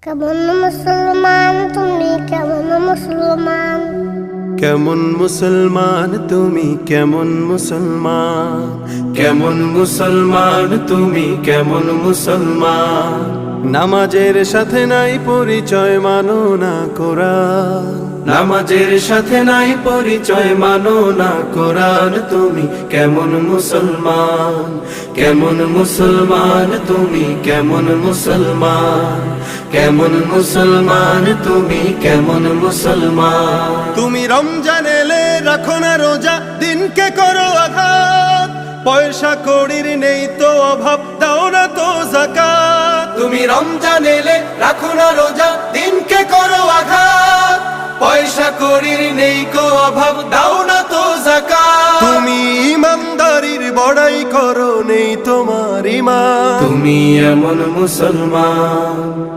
কেমন মুসলমান তুমি কেমন মুসলমান কেমন মুসলমান তুমি কেমন মুসলমান কেমন মুসলমান তুমি কেমন মুসলমান নামাজের সাথে নাই পরিচয় মানো না কোরআন নামাজের সাথে নাই পরিচয় মানো না কোরআন তুমি কেমন মুসলমান কেমন মুসলমান তুমি কেমন মুসলমান কেমন মুসলমান তুমি কেমন মুসলমান তুমি রমজান এলে রাখো না রোজা দিনকে করো আঘাত পয়সা কড়ির নেই তো অভাব দাও না তো যাকাত তুমি রমজান এলে রাখো না রোজা দিনকে করো আঘাত পয়সা কড়ির নেই কো অভাব দাও না তো যাকাত তুমি ইমানদারির বড়াই করো নেই তোমার ঈমান তুমি এমন মুসলমান।